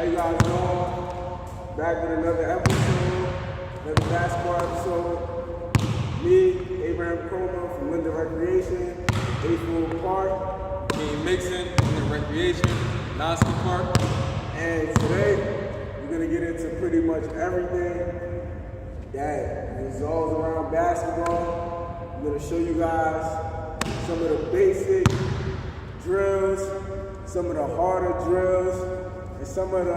How you guys doing? Back with another episode, another basketball episode. Me, Abraham Coma from Linden Recreation, April Park. Team Mixon, Linden Recreation, Nosky Park. And today, we're going to get into pretty much everything that revolves around basketball. I'm going to show you guys some of the basic drills, some of the harder drills, and some of the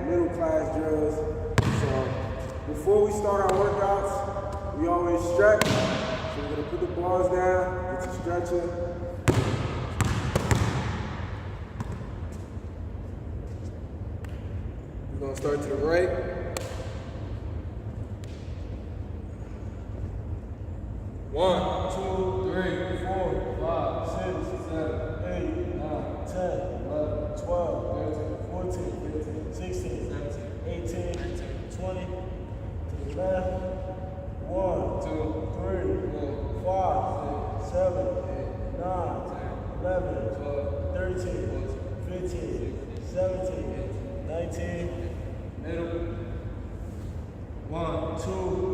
middle class drills. So before we start our workouts, we always stretch. So we're gonna put the balls down, get to stretching. We're gonna start to the right. 1, 2, 3, 4, 5, 6, 7, 8, 9, 10, 11, 12, 13, 14, 15, 16, 17, 18, 19, 20. To the left. 1, 2, 3, 4, 5, 6, 7, 8, 9, 10, 11, 12, 13, 14, 15, 17, 19. Middle. 1, 2,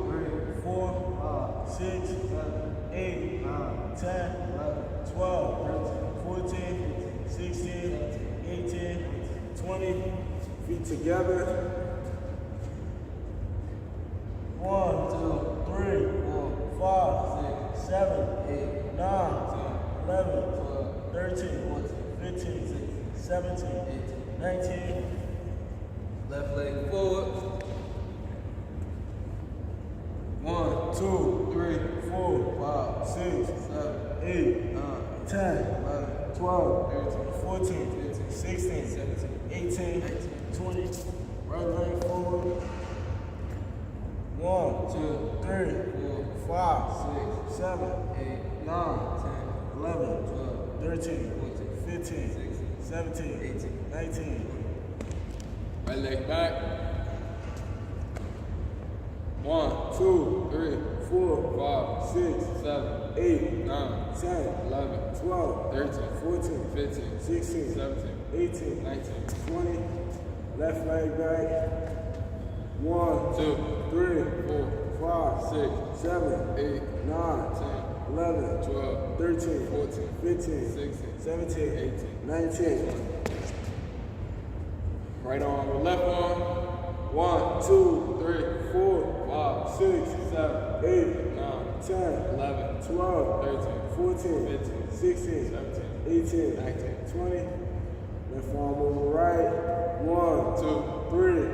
3, 4, 5, 6, 7, 8, 9, 10, 11, 12, 13, 14, 16, 18, 20. Feet together. 1, 2, 3, 4, 5, 6, 7, 8, 9, 10, 11, 12, 13, 14, 15, 17, 18, 19. Left leg forward. 1, 2, 3, 4, 5, 6, 7, 8, 9, 10, 11, 12, 13, 14, 15, 16, 17, 18, 19, 20. Right leg forward. 1, 2, 3, 4, 5, 6, 7, 8, 9, 10, 11, 12, 13, 14, 15, 16, 17, 18, 19. Right leg back. 1, 2, 3, 4, 5, 6, 7, 8, 9, 10, 11, 12, 13, 14, 15, 16, 17, 18, 19, 20. Left leg back. 1, 2, 3, 4, 5, 6, 7, 8, 9, 10, 11, 12, 13, 14, 15, 16, 17, 18, 19. Right arm with left arm. 1, 2, 3, 4, 5, 6, 7, 8, 9, 10, 11, 12, 13, 14, 15, 16, 17, 18, 19, 20. Left arm over right. 1, 2, 3,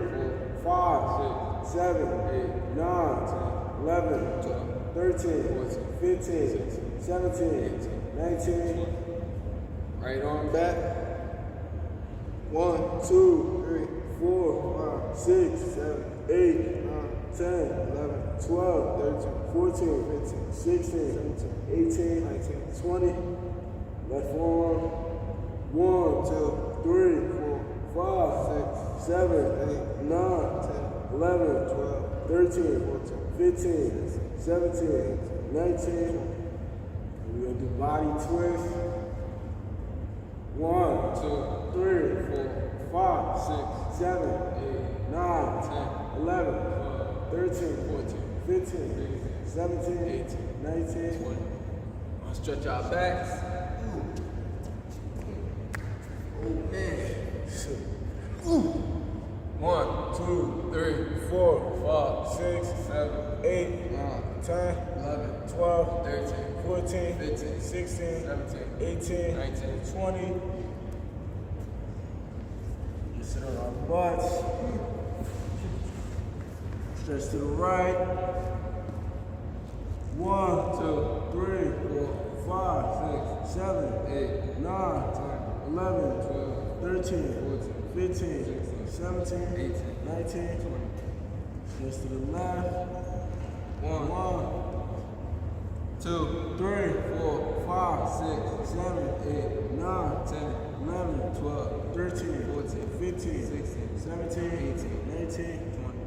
4, 5, 6, 7, 8, 9, 10, 11, 12, 13, 14, 15, 17, 18, 19. Right arm back. 1, 2, 3, 4, 5, 6, 7, 8, 9, 10, 11, 12, 13, 14, 15, 16, 17, 18, 19, 20. Left arm. 1, 2, 3, 4, 5, 6, 7, 8, 9, 10, 11, 12, 13, 14, 15, 17, 19. We're going to do body twist. 1, 2, 3, 4, 5, 6, 7, 8, 9, 10, 11, 12, 13, 14, 15, 17, 18, 19, 20. I'll stretch our backs. Oh man. 1, 2, 3, 4, 5, 6, 7, 8, 9, 10, 11, 12, 13, 14, 15, 16, 17, 18, 19, 20. Just sit on our butts. Stretch to the right. 1, 2, 3, 4, 5, 6, 7, 8, 9, 10, 11, 12, 13, 14, 15, 16, 17, 18, 19, 20. Stretch to the left. 1, 2, 3, 4, 5, 6, 7, 8, 9, 10, 11, 12, 13, 14, 15, 16, 17, 18, 19, 20.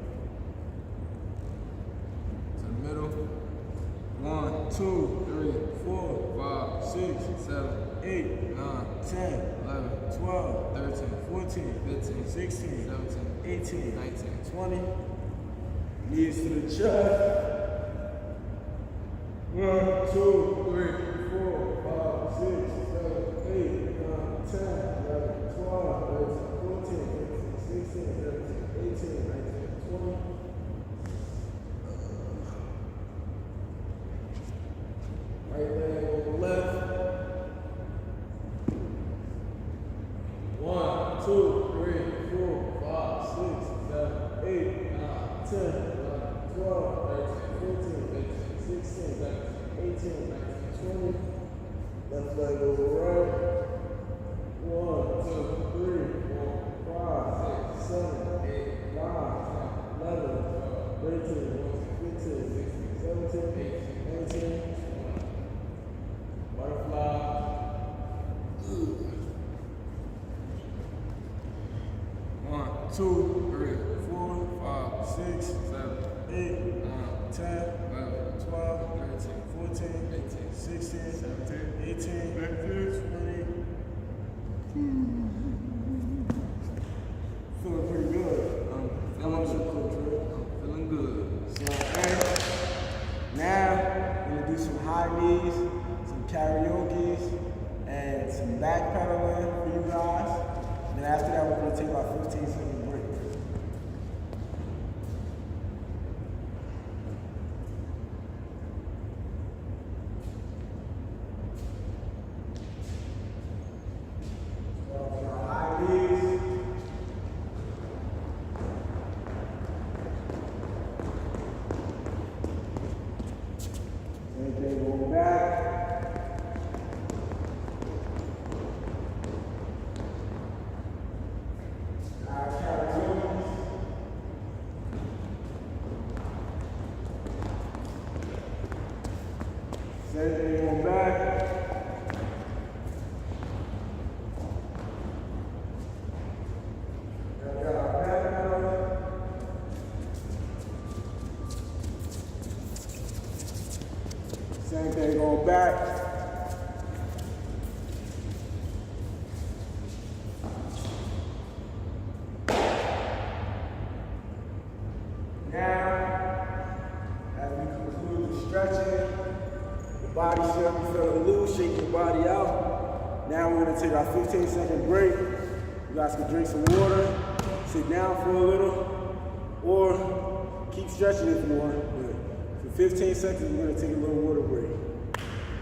To the middle. 1, 2, 3, 4, 5, 6, 7, 8, 9, 10, 11, 12, 13, 14, 15, 16, 17, 18, 19, 20. Knees to the chest. 1, 2, 3, 4, 5, 6, 7, 8, 9, 10, 11, 12, 13, 14, 15, 16, 17, 18, 19, 20. Right leg on the left. 1, 2, 3, 4, 5, 6, 7, 8, 9, 10, 11, 12, 13, 14, 15, 16, 17, 18, 19, 20. Left leg over right. 1, 2, 3, 4, 5, 6, 7, 8, 9, 10, 11, 12, 13, 14, 15, 16, 17, 18, 19. Butterfly. 1, 2, 3, 4, 5, 6, 7, 8, 9, 10, 11, 12, 13, 14, 15, 16, 17, 18, 19, 20. Feeling pretty good. I'm feeling good. So, now we're gonna do some high knees, some karaoke's, and some backpedaling for you guys. And then after that, we're gonna take about 15-second break. High knees. Same thing, going back. Same thing, going back. Now we got our back pedal. Same thing, going back. Now, as we conclude the stretching, the body should be feeling loose, shake your body out. Now we're gonna take our 15-second break. You guys can drink some water, sit down for a little, or keep stretching if you want. But for 15 seconds, we're gonna take a little water break.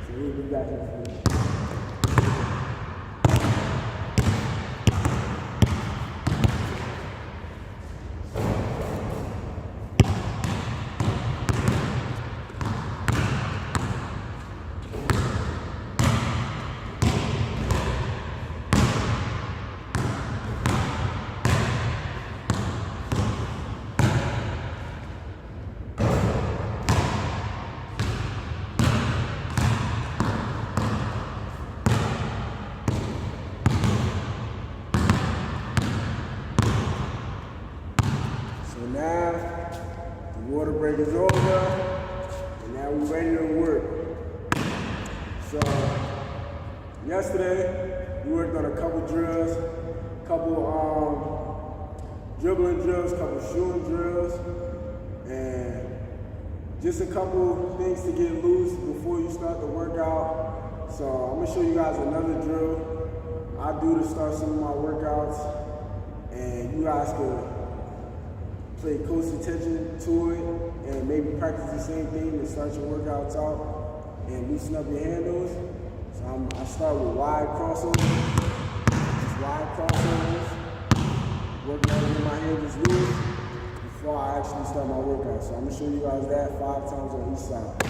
So we'll be back in a few. So now the water break is over, and now we're ready to work. So yesterday we worked on a couple drills, couple dribbling drills, couple shooting drills, and just a couple things to get loose before you start the workout. So I'm gonna show you guys another drill I do to start some of my workouts, and you guys can pay close attention to it and maybe practice the same thing to start your workouts out and loosen up your handles. So I start with wide crossovers, just wide crossovers, working on getting my handles loose before I actually start my workout. So I'm gonna show you guys that 5 times on each side.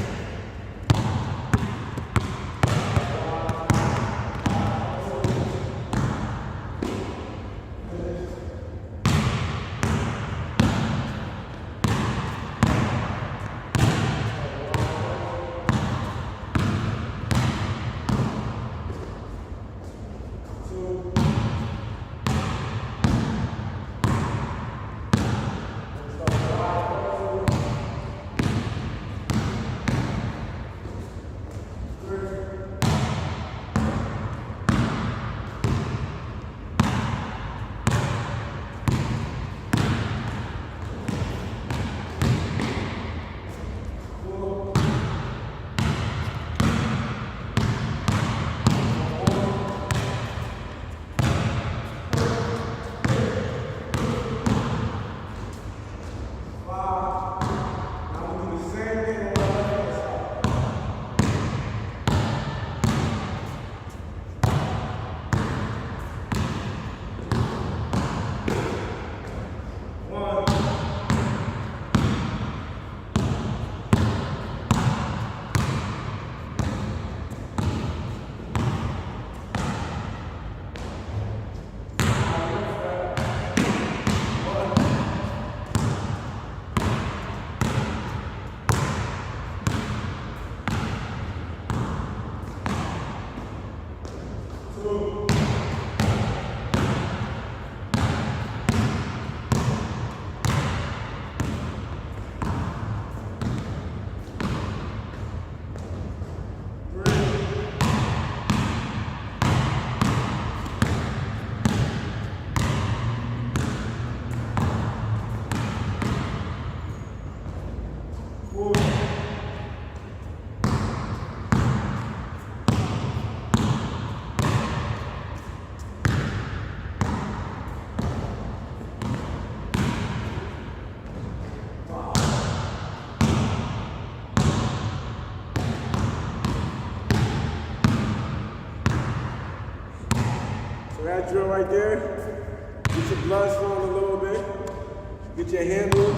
So that drill right there, get your blood flowing a little bit, get your handles,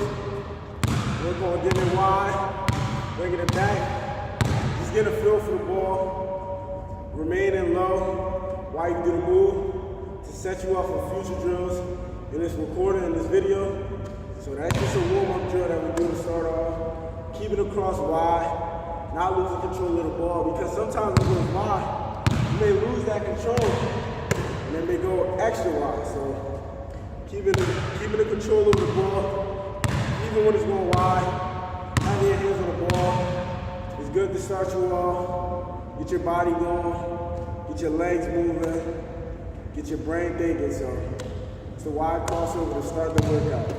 work on getting it wide, bringing it back. Just get a feel for the ball, remaining low while you do the move to set you up for future drills in this recording, in this video. So that's just a warm-up drill that we do to start off. Keep it across wide, not losing control of the ball, because sometimes when it goes wide, you may lose that control, and then they go extra wide. So keeping the control of the ball, even when it's going wide, having your hands on the ball, it's good to start you off, get your body going, get your legs moving, get your brain thinking. So it's a wide crossover to start the workout.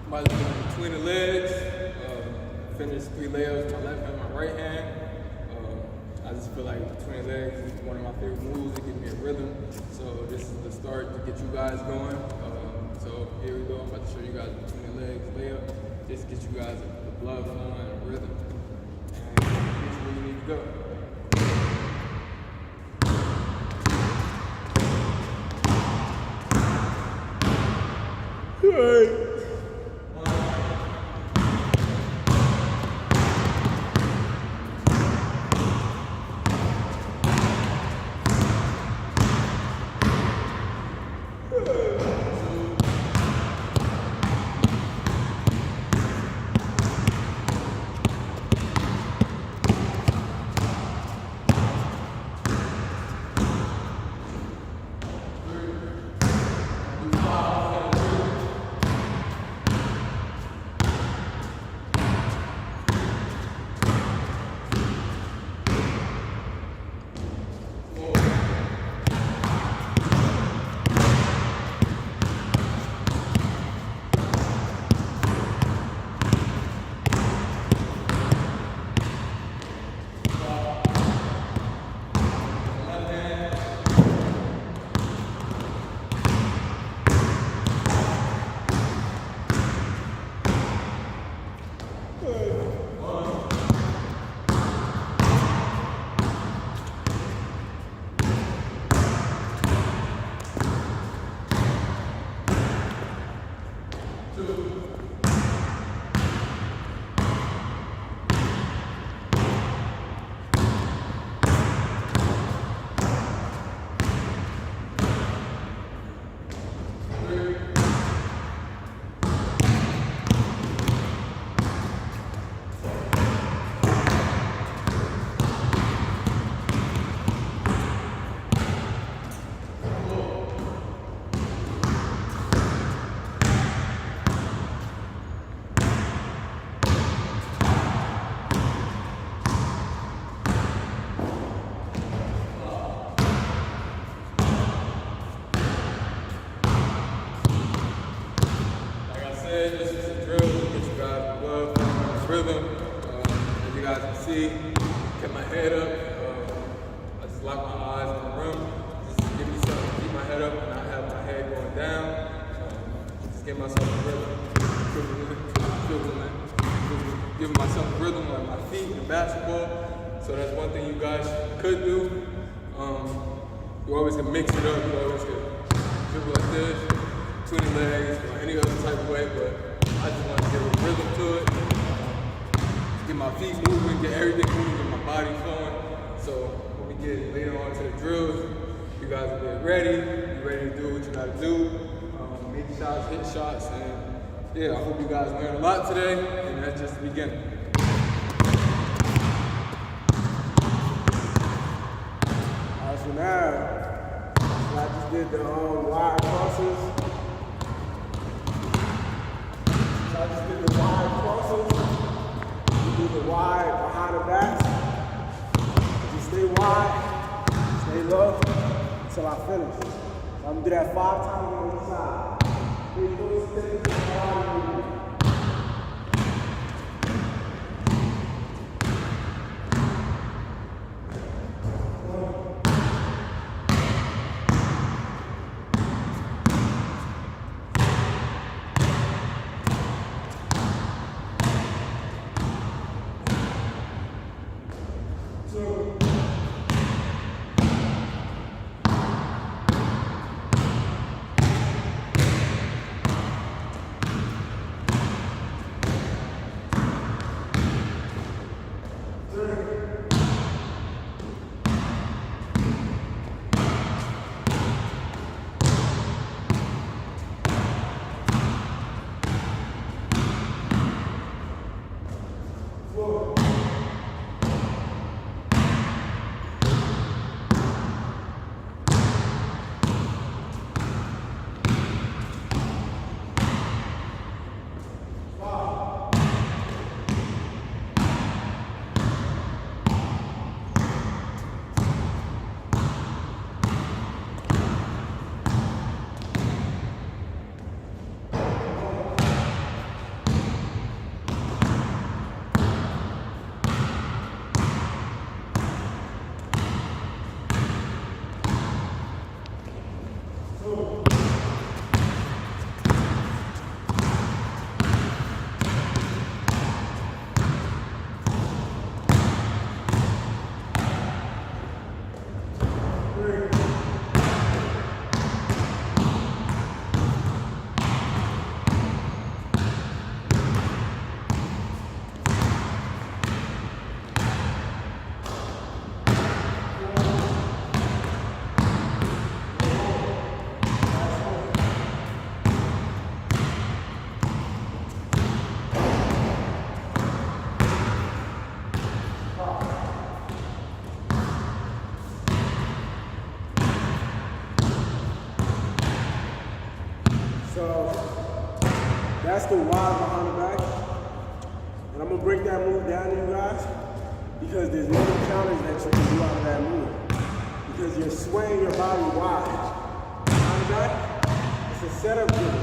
I'm about to do between the legs, finish 3 layups with my left hand and my right hand. I just feel like between the legs is one of my favorite moves to get me a rhythm. So this is the start to get you guys going. So here we go. I'm about to show you guys between the legs layup. Just get you guys the blood flowing and a rhythm. And get you where you need to go. Hey. This is a drill to get you guys love, rhythm. As you guys can see, kept my head up. I just lock my eyes on the rim. Just give me something to keep my head up and not have my head going down. Just give myself a rhythm. Giving myself a rhythm like my feet in basketball. So that's one thing you guys could do. You always can mix it up. You always can dribble like this, between the legs, or any other type of way, but I just want to give a rhythm to it. Get my feet moving, get everything moving, get my body flowing. So when we get later on to the drills, you guys will be ready. You're ready to do what you got to do. Make shots, hit shots, and yeah, I hope you guys learned a lot today, and that's just the beginning. Alright, so now, I just did the wide crosses. So I just did the wide crosses. You do the wide behind the backs. You stay wide, stay low, until I finish. So I'm gonna do that 5 times on each side. 3 foot sticks, wide. So So that's the why behind the back. And I'm gonna break that move down to you guys because there's many counters that you can do out of that move. Because you're swaying your body wide. Behind the back, it's a setup dribble.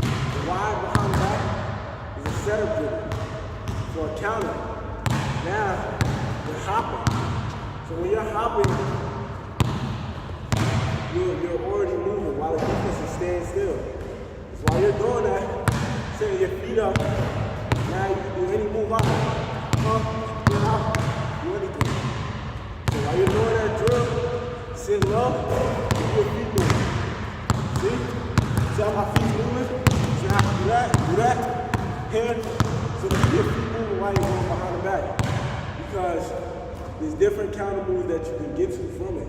The wide behind the back is a setup dribble for a counter. Now, you're hopping. So when you're hopping, you're already moving while the defense is staying still. So while you're doing that, setting your feet up, now you can do any move out. Get out, do anything. So while you're doing that drill, sit low, keep your feet moving. See? See how my feet moving? See how I do that, here. So keep your feet moving while you're going behind the back. Because there's different counter moves that you can get to from it.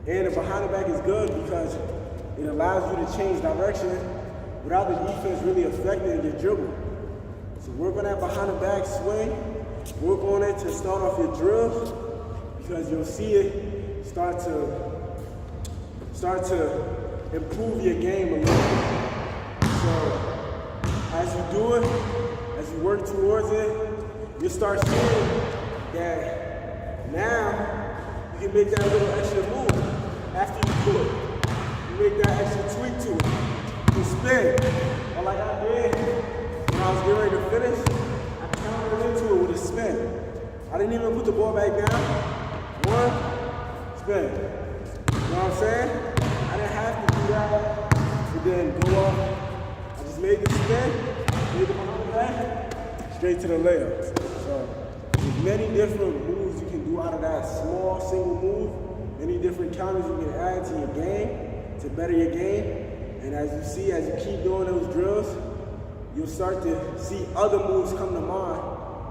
And the behind the back is good because it allows you to change direction without the defense really affecting your dribble. So work on that behind the back swing. Work on it to start off your drills because you'll see it start to improve your game a little bit. So as you do it, as you work towards it, you start seeing that now you can make that little extra move after you do it. You make that extra tweak to it. You spin. Or like I did when I was getting ready to finish, I countered into it with a spin. I didn't even put the ball back down. One, spin. You know what I'm saying? I didn't have to do that to then go up. I just made the spin, made the behind the back, straight to the layup. So there's many different moves you can do out of that small single move, many different counters you can add to your game to better your game. And as you see, as you keep doing those drills, you'll start to see other moves come to mind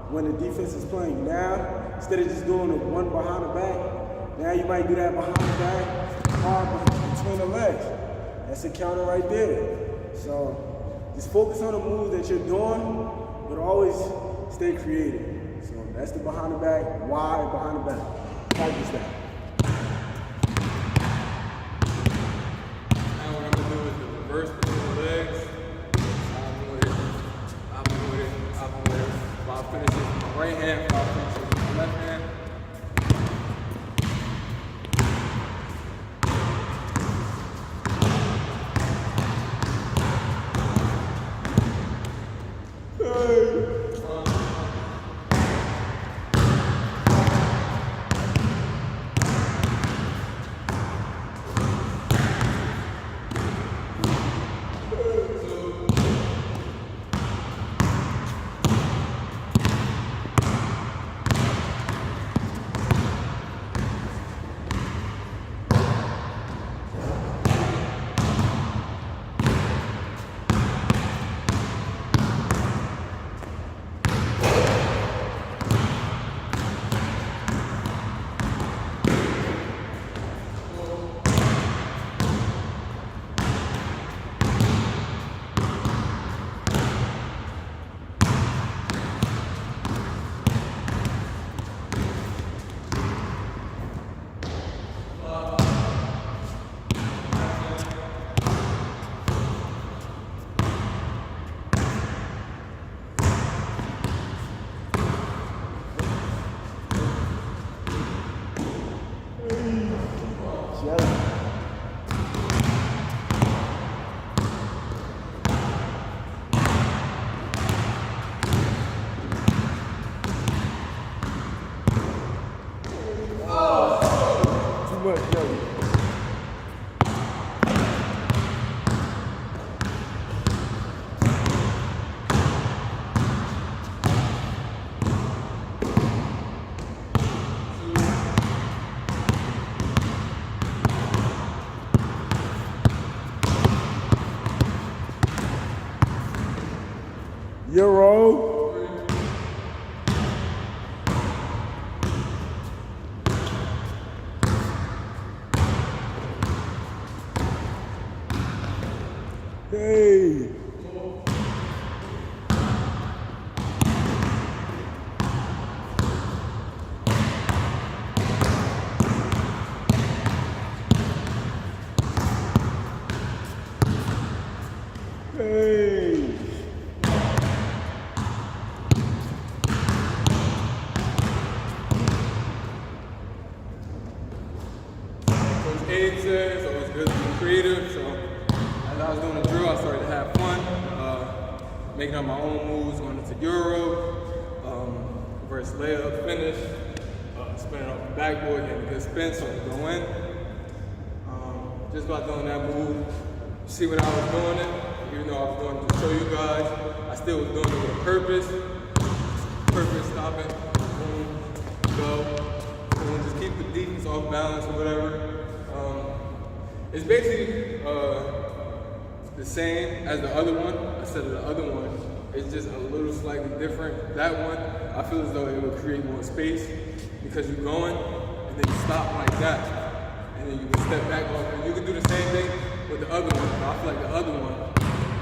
when the defense is playing. Now, instead of just doing the one behind the back, now you might do that behind the back, hard between the legs. That's a counter right there. So just focus on the moves that you're doing, but always stay creative. So that's the behind the back, wide behind the back. Practice that. Now what I'm gonna do is the reverse between the legs. I'll move it. If I finish it with my right hand, if I finish it with my left hand. Euro. Hey. Abe said, it's always good to be creative. So as I was doing the drill, I started to have fun, making up my own moves, going into Euro, reverse layup, finish, spinning off the backboard, getting a good spin so I could go in. Just about doing that move, see what I was doing it, even though I was doing it to show you guys, I still was doing it with a purpose. Purpose, stop it, boom, go, boom, just keep the defense off balance or whatever. It's basically the same as the other one, except the other one is just a little slightly different. That one, I feel as though it would create more space because you're going and then you stop like that. And then you can step back off. And you can do the same thing with the other one. But I feel like the other one,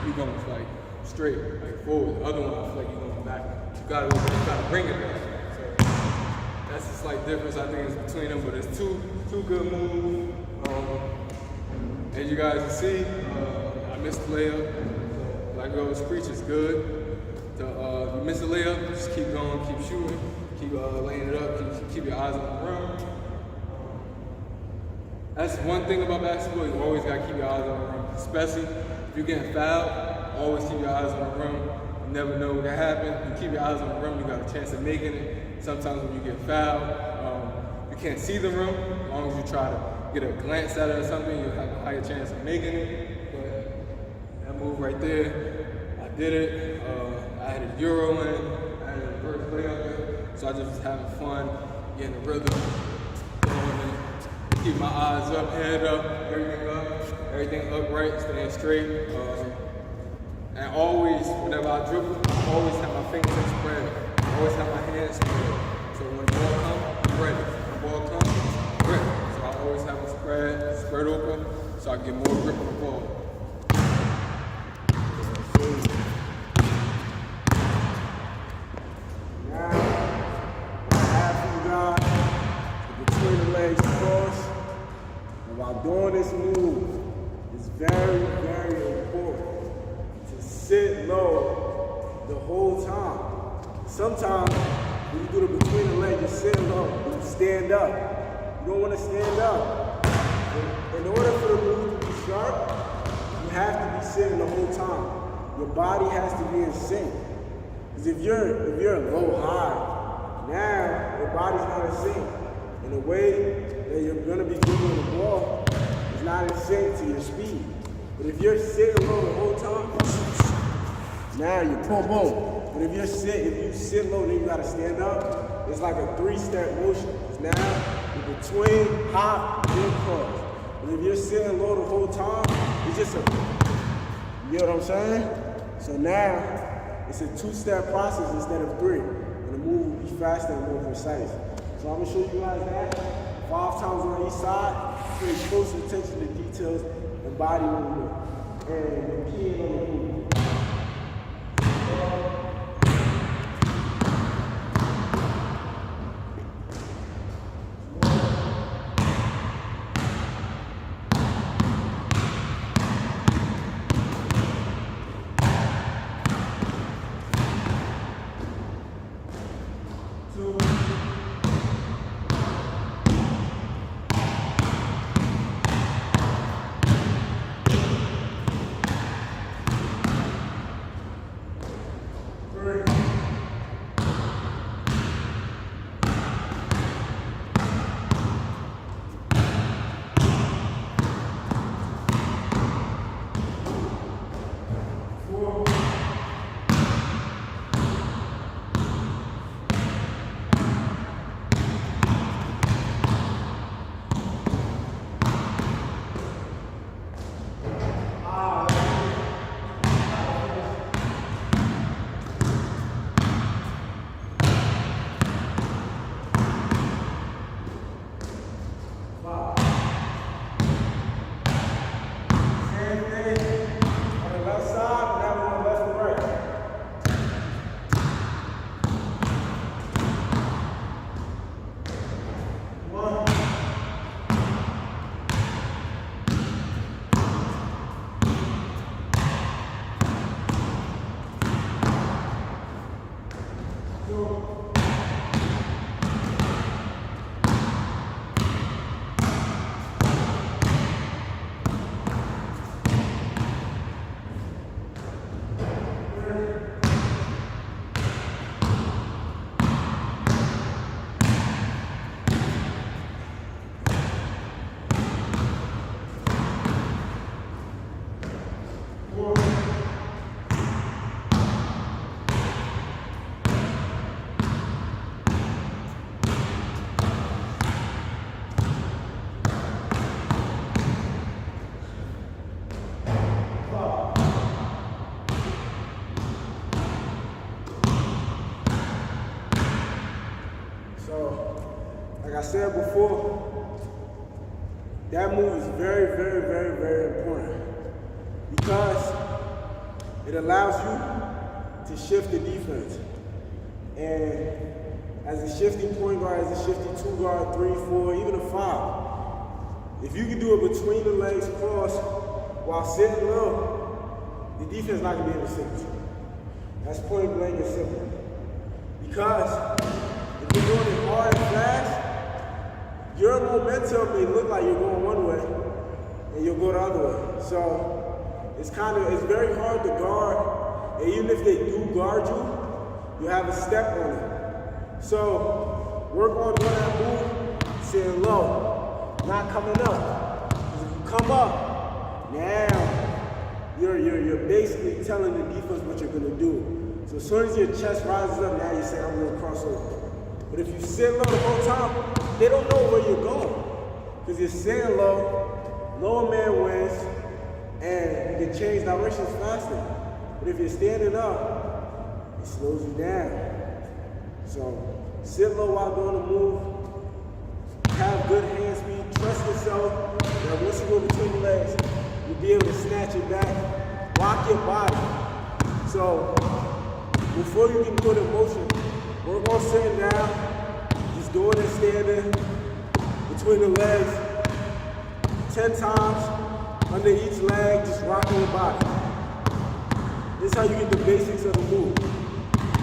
you're going like straight, like forward. The other one, I feel like you're going back. You gotta bring it back. So that's the slight difference I think is between them. But it's two good moves. As you guys can see, I missed the layup. Black Girl's Preach is good. If you miss a layup, just keep going, keep shooting, keep laying it up, keep your eyes on the rim. That's one thing about basketball, you always gotta keep your eyes on the rim. Especially if you're getting fouled, always keep your eyes on the rim. You never know what can happen. You keep your eyes on the rim, you got a chance of making it. Sometimes when you get fouled, you can't see the rim. As long as you try to get a glance at it or something, you'll have a higher chance of making it. But that move right there, I did it. I had a Euro in, I had a reverse layup in, so I just was having fun, getting the rhythm, going in, keep my eyes up, head up, everything upright, staying straight. And always, whenever I dribble, I always have my fingertips spread. I always have my hands spread. So when the ball comes, I'm ready. When the ball comes, I'm ready. So I always have them spread open, so I get more grip on the ball. Doing this move is very, very important to sit low the whole time. Sometimes when you do the between the legs, you're sitting low, you stand up. You don't want to stand up. In order for the move to be sharp, you have to be sitting the whole time. Your body has to be in sync. Because if you're low high, now your body's not in sync. And the way that you're going to be dribbling the ball is not in sync to your speed. But if you're sitting low the whole time, now you boom, boom. But if you sit low, then you got to stand up. It's like a 3-step motion. It's now you're between, hop, then cross. But if you're sitting low the whole time, it's just you know what I'm saying? So now it's a 2-step process instead of 3. And the move will be faster and more precise. So I'm gonna show you guys that 5 times on each side. Pay close attention to details and body movement and keying on the move. said before, that move is very, very, very, very important because it allows you to shift the defense. And as a shifting point guard, as a shifting 2 guard, 3, 4, even a 5, if you can do it between the legs cross while sitting low, the defense not gonna be able to sit with you. That's point blank and simple. Because if you're doing it hard and fast, your momentum may look like you're going one way and you'll go the other way. So it's very hard to guard. And even if they do guard you, you have a step on it. So work on doing that move, sitting low, not coming up. Because if you come up, now you're basically telling the defense what you're gonna do. So as soon as your chest rises up, now you're saying, I'm gonna cross over. But if you sit low the whole time, they don't know where you're going. Because you're sitting low, lower man wins, and you can change directions faster. But if you're standing up, it slows you down. So sit low while doing the move, have good hand speed, trust yourself, that once you go between the legs, you'll be able to snatch it back, lock your body. So before you can put in motion, work on sitting down, just doing it standing between the legs 10 times under each leg, just rocking your body. This is how you get the basics of the move.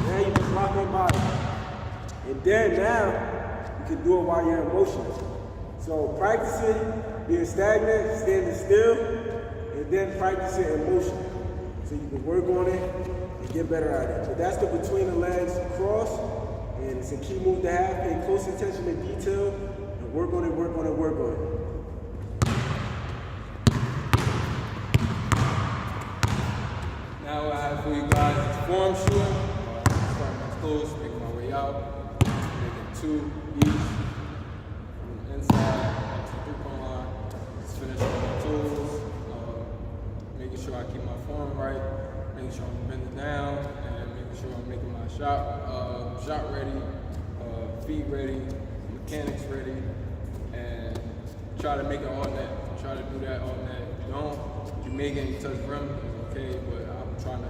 Now you just rock your body. And then now, you can do it while you're in motion. So practice it, being stagnant, standing still, and then practice it in motion. So you can work on it and get better at it. But that's the between the legs cross, and it's a key move to have. Pay close attention to detail, and work on it, work on it, work on it. Now I have for you guys is form shooting. Start my close, make my way out, making 2 each from the inside to the 3-point line. Just finish with my tools, making sure I keep my form right, making sure I'm bending down, and making sure I'm making my shot ready, feet ready, mechanics ready, and try to make it all net. Try to do that all net. If you don't, you may get any touch rim, it's okay, but I'm trying to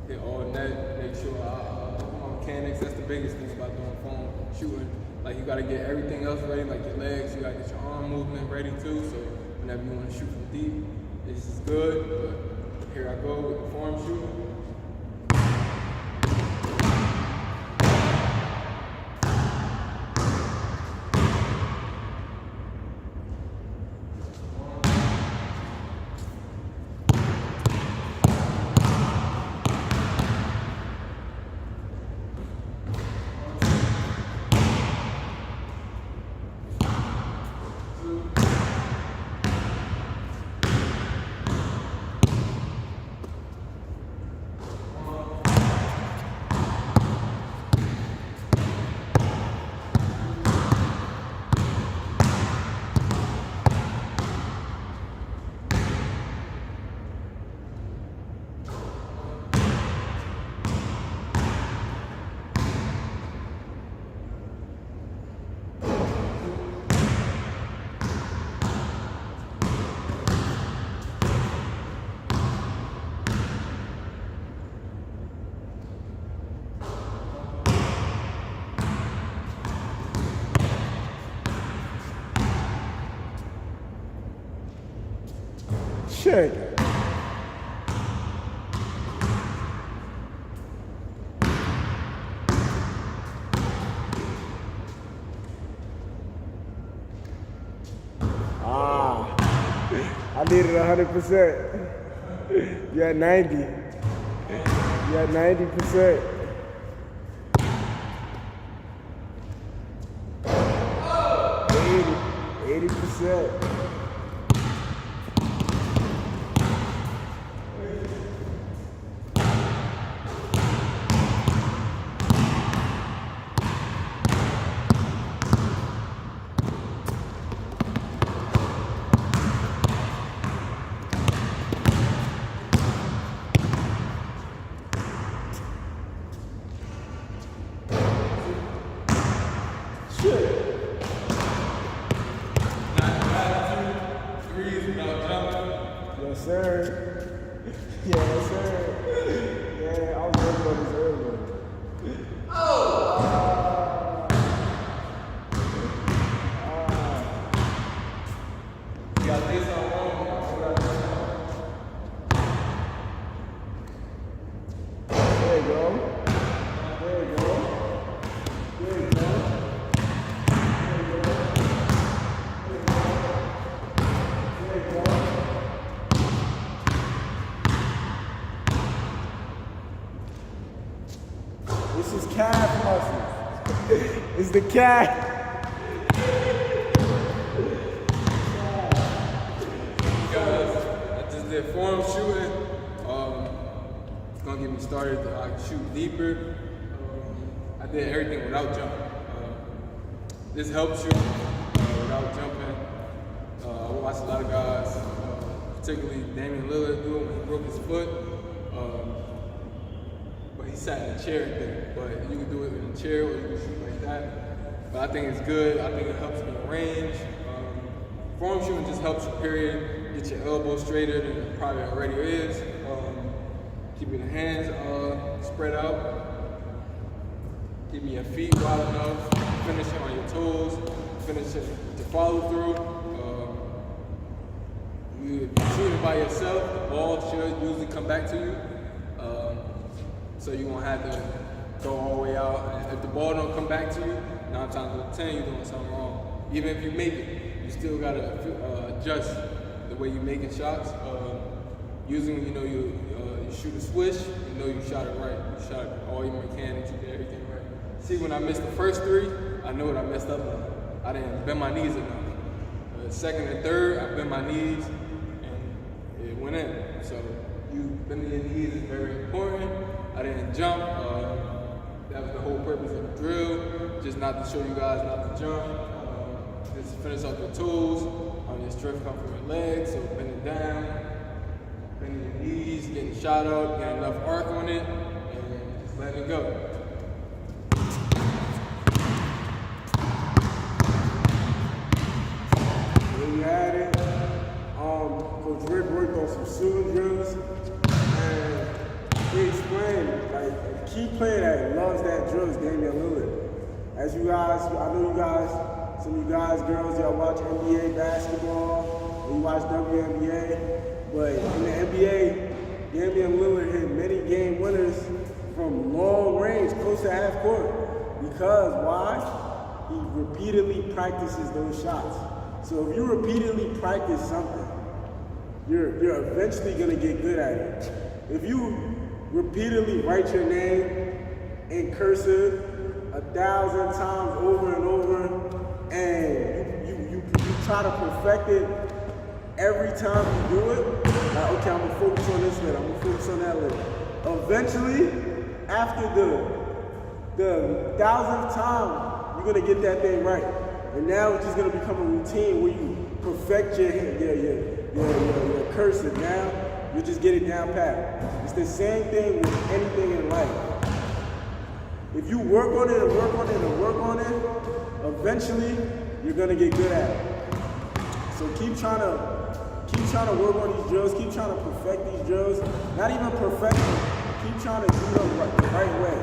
get all net, make sure my mechanics. That's the biggest thing about doing foam shooting. Like you gotta get everything else ready, like your legs, you gotta get your arm movement ready too, so whenever you wanna shoot from deep, this is good, but here I go with the form shooting. Shit. I needed 100%. You had 90. You had 90%. 80%. Shit. Yes, sir. Yes, sir. Yeah, I was working on this earlier. You got this on wrong. There you go. There you go. There you go. This is calf muscle. It's the calf. Guys, I just did form shooting. It's gonna get me started. I can shoot deeper. I did everything without jumping. This helps you without jumping. I watched a lot of guys, particularly Damian Lillard, do it when he broke his foot. But he sat in a chair and did it. But you can do it in a chair or you can shoot like that. But I think it's good. I think it helps me in range. Form shooting just helps you, period. Get your elbow straighter than it probably already is. Keeping your hands spread out. Keeping your feet wide enough. Finishing on your toes. Finishing to follow through. You're shooting by yourself, the ball should usually come back to you. So you won't have to go all the way out. And if the ball don't come back to you, 9 times out of 10 you're doing something wrong. Even if you make it, you still gotta adjust the way you making shots. Usually, you know, you shoot a swish, you know you shot it right. You shot it all you can, and you did everything right. See, when I missed the first 3, I know what I messed up on. I didn't bend my knees enough. Second and third, I bent my knees, and it went in. So you bending your knees is very important. I didn't jump. That was the whole purpose of the drill, just not to show you guys not to jump. Just finish off your toes. Your strength comes from your legs, so bending down, bending your knees, getting shot up, getting enough arc on it, and just letting it go. There you had it. Coach Rick worked on some shooting drills, and he explained, like, a key player that loves that drill is Damian Lillard. As you guys, I know you guys, some of you guys, girls, y'all watch NBA basketball, or you watch WNBA, but in the NBA, Damian Lillard hit many game winners from long range, close to half court. Because why? He repeatedly practices those shots. So if you repeatedly practice something, you're eventually gonna get good at it. If you repeatedly write your name in cursive 1,000 times over and over, and you try to perfect it every time you do it, like, okay, I'm gonna focus on this letter, I'm gonna focus on that letter. Eventually, after the 1,000th time, you're gonna get that thing right. And now it's just gonna become a routine where you perfect your cursive. Now you just get it down pat. It's the same thing with anything in life. If you work on it and work on it and work on it, eventually you're gonna get good at it. So keep trying to work on these drills, keep trying to perfect these drills. Not even perfect them, keep trying to do them the right way.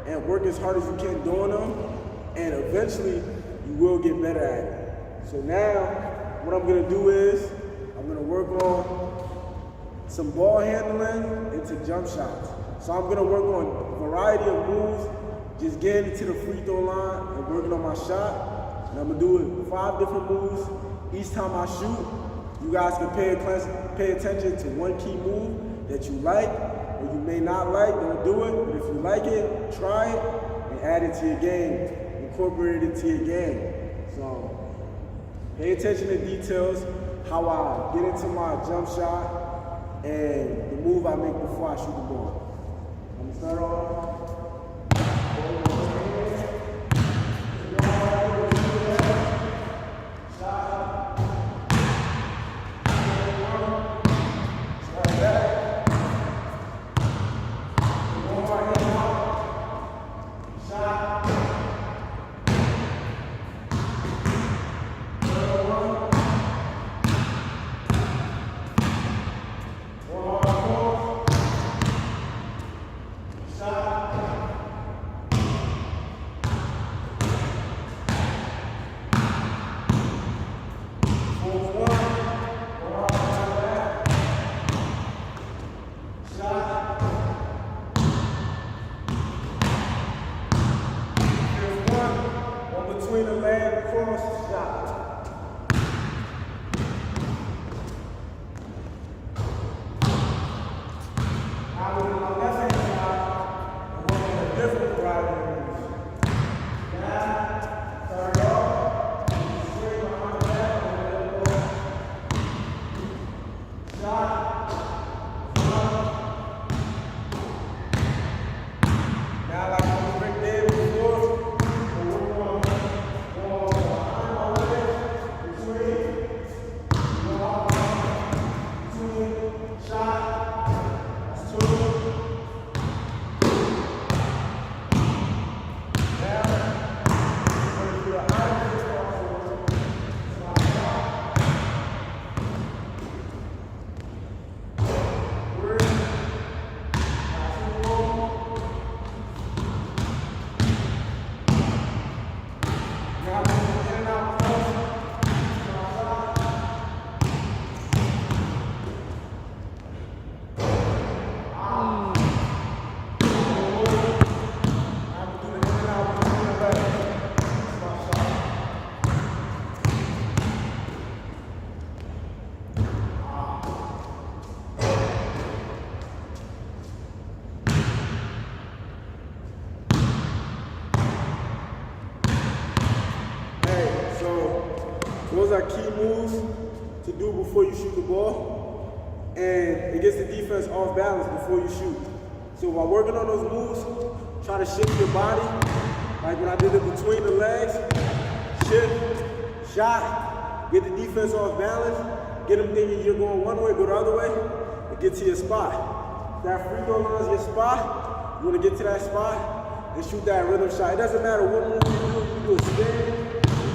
And work as hard as you can doing them, and eventually you will get better at it. So now, what I'm gonna do is, I'm gonna work on some ball handling into jump shots. So I'm gonna work on a variety of moves, just getting to the free throw line and working on my shot. And I'm gonna do it 5 different moves. Each time I shoot, you guys can pay attention to one key move that you like or you may not like, don't do it. But if you like it, try it and add it to your game. Incorporate it into your game. So pay attention to details, how I get into my jump shot, and the move I make before I shoot the ball. I'm gonna start off. those are key moves to do before you shoot the ball. And it gets the defense off balance before you shoot. So while working on those moves, try to shift your body. Like when I did it between the legs, shift, shot, get the defense off balance, get them thinking you're going one way, go the other way, and get to your spot. That free throw line is your spot. You want to get to that spot and shoot that rhythm shot. It doesn't matter what move you do. You do a spin,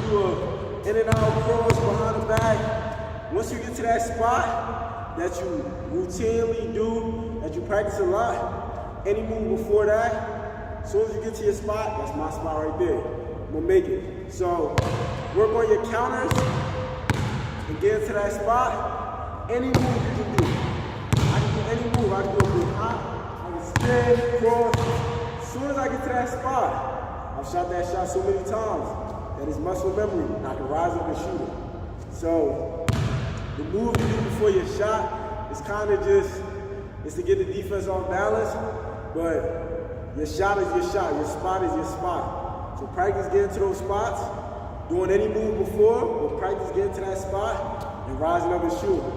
you do a in and out cross behind the back. Once you get to that spot that you routinely do, that you practice a lot, any move before that, as soon as you get to your spot, that's my spot right there. I'm gonna make it. So work on your counters and get into that spot. Any move you can do. I can do any move. I can do a big hop, I can spin, cross. As soon as I get to that spot, I've shot that shot so many times that it's muscle memory, and I can rise up and shoot it. So the move you do before your shot is kind of just, it's to get the defense off balance, but your shot is your shot, your spot is your spot. So practice getting to those spots, doing any move before, but practice getting to that spot and rising up and shooting.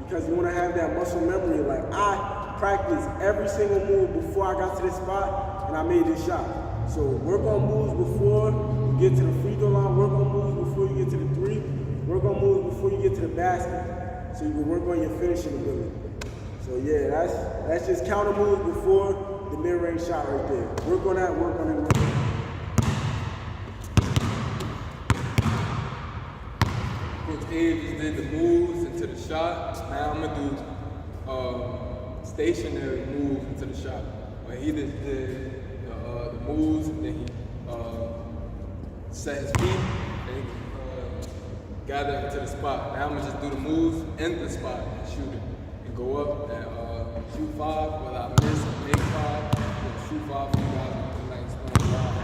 Because you want to have that muscle memory, like I practiced every single move before I got to this spot and I made this shot. So work on moves before you get to the free throw line, work on moves before you get to the three, work on moves before you get to the basket, so you can work on your finishing ability. So yeah, that's just counter moves before the mid-range shot right there. Work on that, work on it, work on it. Coach Abe just did the moves into the shot. Now I'm gonna do stationary moves into the shot. When he just did the moves, and then he set his feet, and he gather into the spot. Now I'm gonna just do the moves in the spot and shoot it, and go up and shoot five. Whether I miss or make five, shoot five for you guys. Like explain five.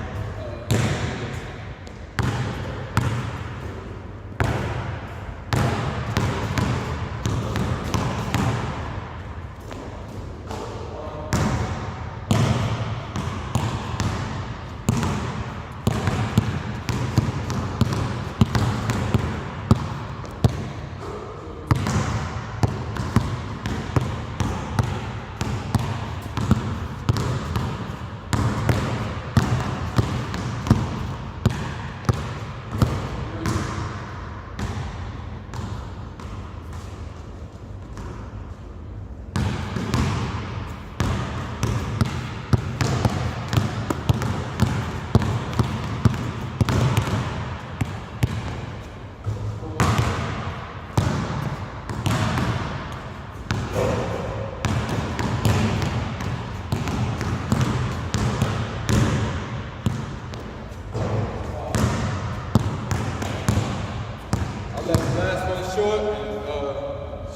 Short and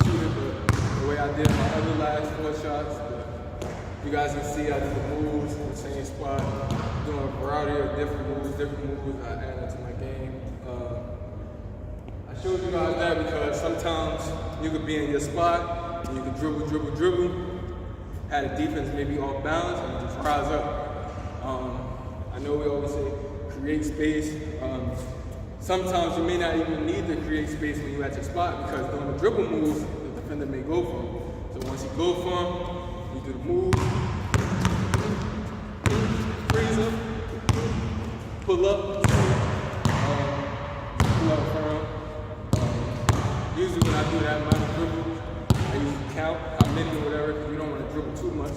shoot it the way I did my other last 4 shots. But you guys can see I did the moves in the same spot, doing a variety of different moves I added to my game. I showed you guys that because sometimes you could be in your spot and you can dribble, had a defense maybe off balance and you just rise up. I know we always say create space. Sometimes you may not even need to create space when you're at your spot because during the dribble moves, the defender may go for him. So once you go for him, you do the move, freeze him, pull up firm. Usually when I do that amount of dribbles, I usually count how many or whatever because you don't want to dribble too much.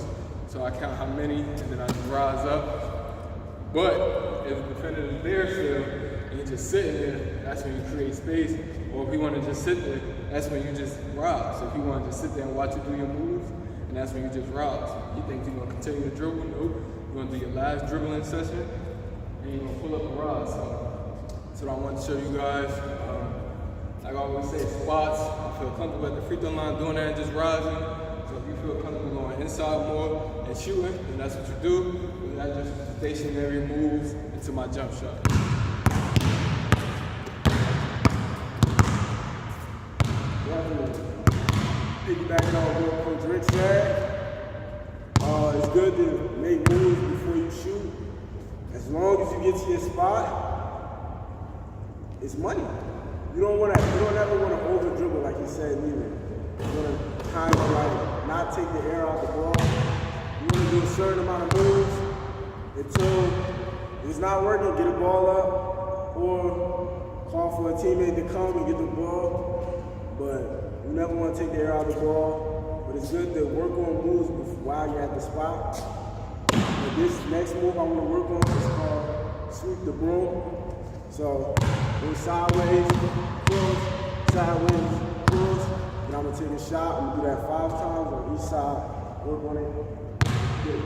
So I count how many and then I just rise up. But if the defender is there still, and you're just sitting there, that's when you create space. Or if you want to just sit there, that's when you just rise. So if you want to just sit there and watch you do your moves, and that's when you just rise. You think you're going to continue to dribble? Nope. You're going to do your last dribbling session, and you're going to pull up and rise. So that's what I want to show you guys. Like I always say, spots. I feel comfortable at the free throw line doing that and just rising. So if you feel comfortable going inside more and shooting, then that's what you do. And that's just stationary moves into my jump shot. Piggybacking on what Coach Rick said, it's good to make moves before you shoot. As long as you get to your spot, it's money. You don't ever want to over dribble like he said Linden. You want to kind of like not take the air out the ball. You want to do a certain amount of moves until if it's not working, get the ball up or call for a teammate to come and get the ball. But you never want to take the air out of the ball. But it's good to work on moves while you're at the spot. But this next move I want to work on is called sweep the broom. So go sideways, cross, sideways, cross. And I'm going to take a shot. I'm going to do that 5 times on each side. Work on it. Get it.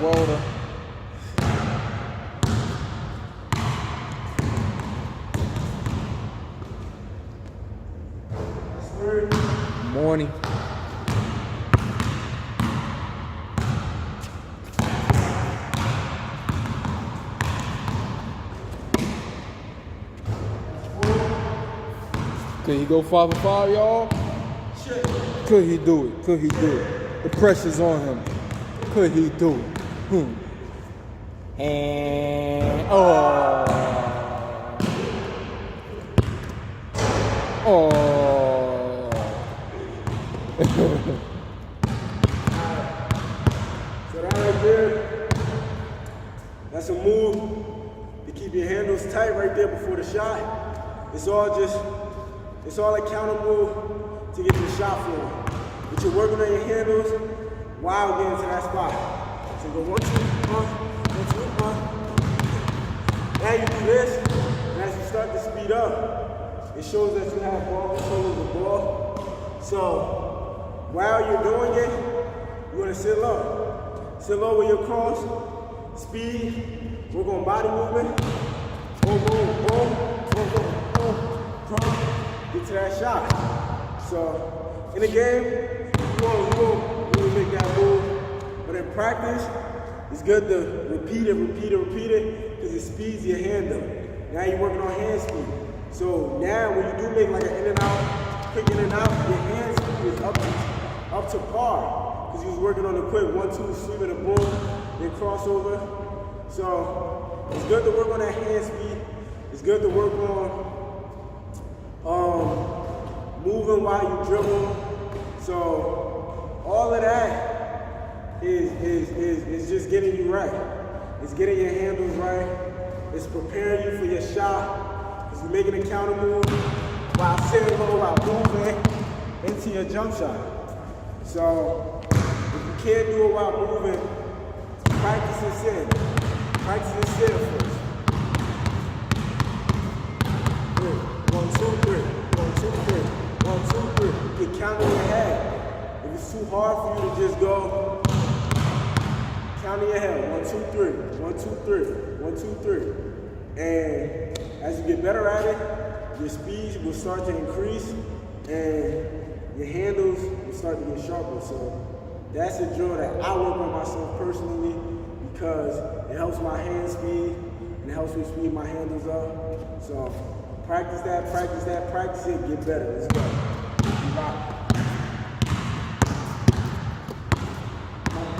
Water. Morning. Can he go 5 for 5, y'all? Could he do it? Could he do it? The pressure's on him. Could he do it? And oh. So that right there, that's a move to keep your handles tight right there before the shot. It's all a counter move to get your shot flowing. But you're working on your handles while getting to that spot. So go 1, 2, 1, 1, 2, 1. Now you do this, and as you start to speed up, it shows that you have ball control of the ball. So while you're doing it, you're gonna sit low. Sit low with your cross, speed, work on body movement. Boom, boom, boom, boom, boom, boom, cross, get to that shop. So in the game, you won't really make that move. But in practice, it's good to repeat it, because it speeds your hand up. Now you're working on hand speed. So now when you do make like an in and out, quick in and out, your hand speed is up to par. Because you was working on the quick 1, 2, sweeping the boom, then crossover. So it's good to work on that hand speed. It's good to work on moving while you dribble. So all of that is just getting you right. It's getting your handles right. It's preparing you for your shot. Because you're making a counter move while sitting low, while moving into your jump shot. So if you can't do it while moving, practice and sit. Practice and sit first. 1, 2, 3. 1, 2, 3. 1, 2, 3. You can count in your head. If it's too hard for you to just go, count in your head. 1, 2, 3. 1, 2, 3. 1, 2, 3. And as you get better at it, your speed will start to increase and your handles will start to get sharper. So that's a drill that I work on myself personally because it helps my hand speed and it helps me speed my handles up. So practice that, practice it, get better. Let's go. Rock.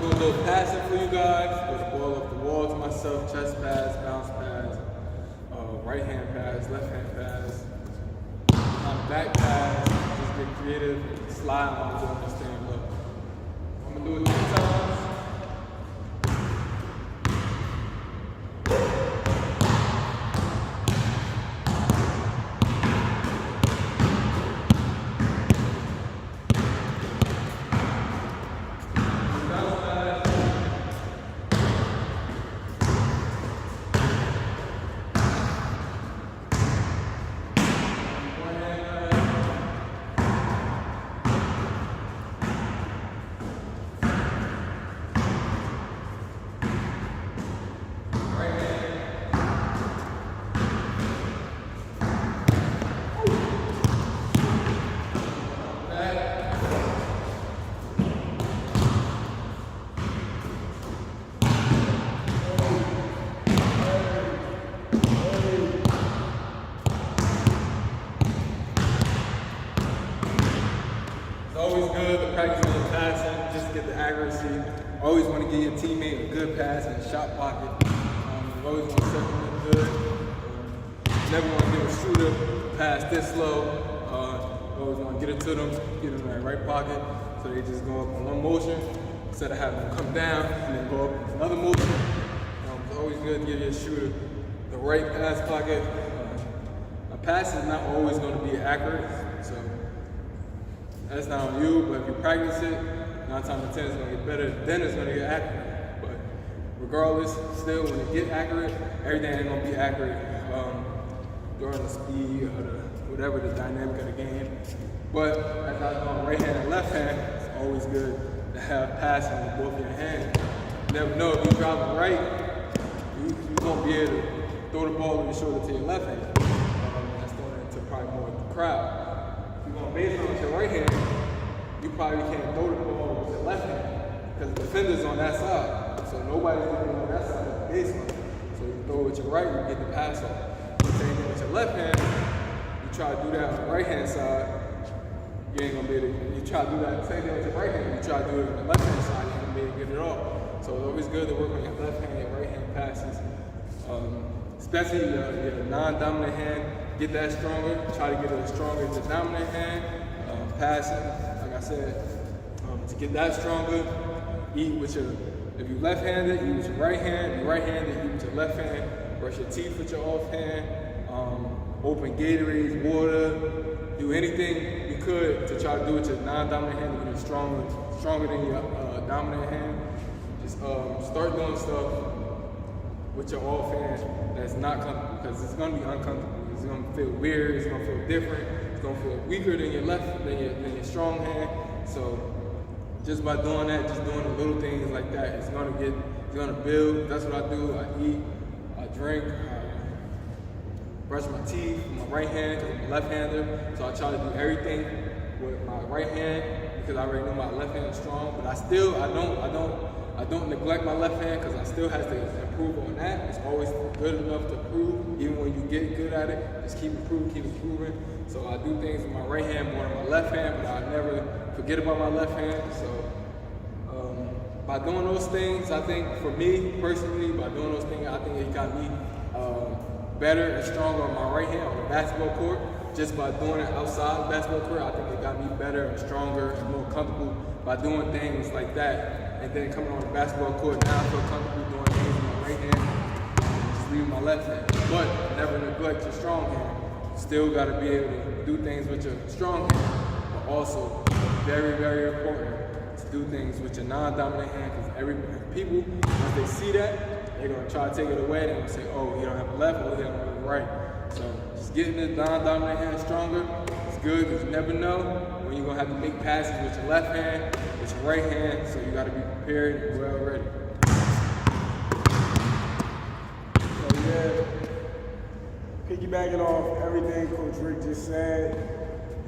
do a little passing for you guys. Just ball off the wall to myself, chest pass, bounce pass, right hand pass, left hand pass, back pass, just get creative, slide while I'm doing this stand up. I'm gonna do it 3 times. It's always good to practice on your passing, just to get the accuracy. Always want to give your teammate a good pass in the shot pocket. You always want to set them up good. Never want to give a shooter a pass this slow. You always want to get it to them, get them in that right pocket, so they just go up in one motion instead of having them come down and then go up in another motion. It's always good to give your shooter the right pass pocket. A pass is not always going to be accurate, so that's not on you, but if you practice it, 9 times out of 10 it's going to get better, then it's going to get accurate. But regardless, still when it get accurate, everything ain't going to be accurate during the speed or whatever the dynamic of the game. But as I was on right hand and left hand, it's always good to have passing with both your hands. You never know, if you driving right, you're going to be able to throw the ball with your shoulder to your left hand. That's throwing it to probably more of the crowd. If you're going baseline with your right hand, you probably can't throw the ball with your left hand because the defender's on that side. So nobody's going to be on that side of the baseline. So you throw it with your right, you get the pass off. Same thing with your left hand, you try to do that on the right hand side, you ain't going to be able to, you try to do that, same thing with your right hand, you try to do it on the left hand side, you ain't going to be able to get it off. So it's always good to work on your left hand, your right hand passes. Especially your non-dominant hand, get that stronger. Try to get it as stronger as your dominant hand. Passing, like I said, to get that stronger, eat with your, if you left-handed, eat with your right hand. If you're right-handed, eat with your left hand. Brush your teeth with your off hand. Open Gatorades, water. Do anything you could to try to do with your non-dominant hand to get it stronger than your dominant hand. Just start doing stuff with your off hand that's not comfortable, because it's going to be uncomfortable. It's going to feel weird. It's going to feel different. It's going to feel weaker than your than your strong hand. So just by doing that, just doing the little things like that, it's going to build. That's what I do. I eat, I drink, I brush my teeth with my right hand because I'm a left-hander. So I try to do everything with my right hand because I already know my left hand is strong. But I don't neglect my left hand because I still have to improve on that. It's always good enough to improve. Even when you get good at it, just keep improving. So I do things with my right hand more than my left hand, but I never forget about my left hand. So by doing those things, I think for me personally, by doing those things, I think it got me better and stronger on my right hand on the basketball court. Just by doing it outside the basketball court, I think it got me better and stronger and more comfortable by doing things like that. And then coming on the basketball court, now I feel comfortable doing things with my right hand, just leaving my left hand. But never neglect your strong hand. Still got to be able to do things with your strong hand, but also very, very important to do things with your non-dominant hand, because people, once they see that, they're going to try to take it away. They're going to say, oh, you don't have a left, oh, you don't have a right. So just getting this non-dominant hand stronger is good, because you never know when you're going to have to make passes with your left hand, with your right hand, so you got to be prepared and well ready. So yeah, piggybacking off everything Coach Rick just said,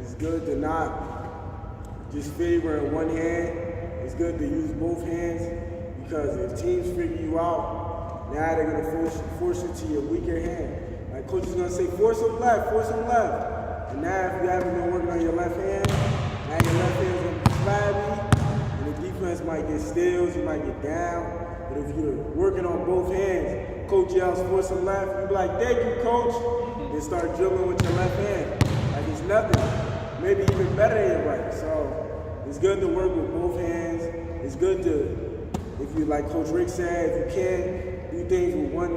it's good to not just favor one hand. It's good to use both hands, because if teams figure you out, now they're going to force you to your weaker hand. Like coach is going to say, force them left. And now if you haven't been working on your left hand, now your left hand is going to be flabby, and the defense might get steals, you might get down. But if you're working on both hands, coach yells for some left, you be like, thank you, coach. Then start dribbling with your left hand. Like it's nothing. Maybe even better than your right. So it's good to work with both hands. It's good to, if you, like Coach Rick said, if you can, do things with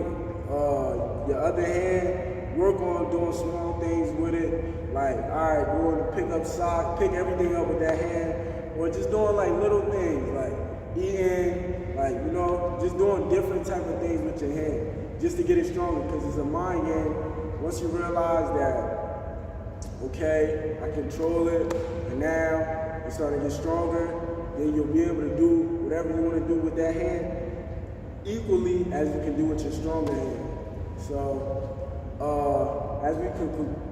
your other hand, work on doing small things with it. Like, all right, going to pick up socks, pick everything up with that hand. Or just doing like little things, like eating, like, you know, just doing different type of things with your hand, just to get it stronger, because it's a mind game. Once you realize that, okay, I control it, and now it's starting to get stronger, then you'll be able to do whatever you want to do with that hand equally as you can do with your stronger hand. So, as we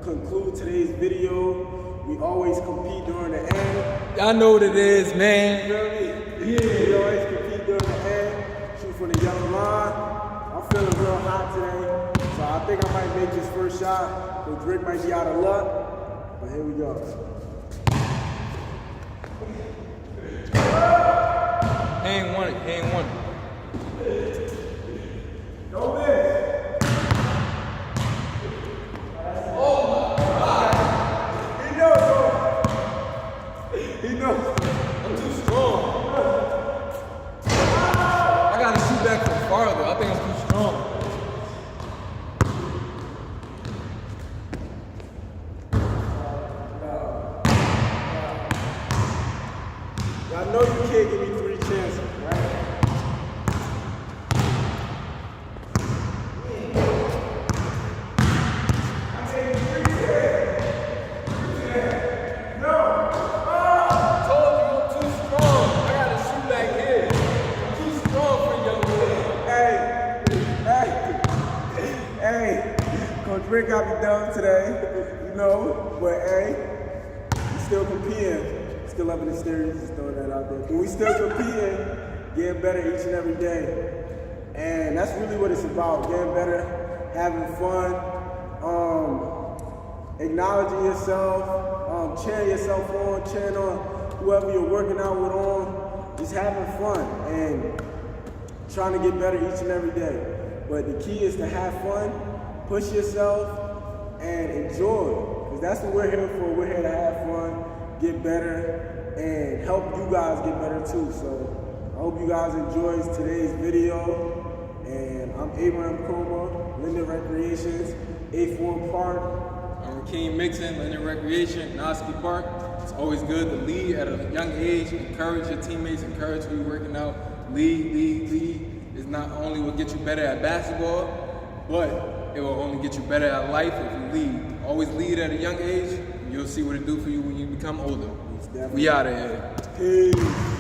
conclude today's video, we always compete during the end. Y'all know what it is, man. You feel me? Yeah. We always compete during the end. Shoot from the yellow line. I'm feeling real hot today, so I think I might make this first shot. Coach Rick might be out of luck, but here we go. He ain't won it. He ain't won it. Don't miss. He knows. I'm too strong. I gotta shoot back from farther. I think I'm too strong. Y'all know you can't give me 3 chances, right? Hey, Coach Rick got me done today, you know, but hey, we still competing. Still loving the series, just throwing that out there. But we still competing, getting better each and every day. And that's really what it's about, getting better, having fun, acknowledging yourself, cheering yourself on, cheering on whoever you're working out with on, just having fun and trying to get better each and every day. But the key is to have fun, push yourself, and enjoy. Because that's what we're here for. We're here to have fun, get better, and help you guys get better too. So I hope you guys enjoyed today's video. And I'm Abraham Coma, Linden Recreations, 8-4 Park. I'm Rakeem Mixon, Linden Recreation, Noski Park. It's always good to lead at a young age, encourage your teammates, encourage who you're working out. Lead. Is not only will get you better at basketball, but it will only get you better at life if you lead. Always lead at a young age, and you'll see what it do for you when you become older. We out of here. Peace.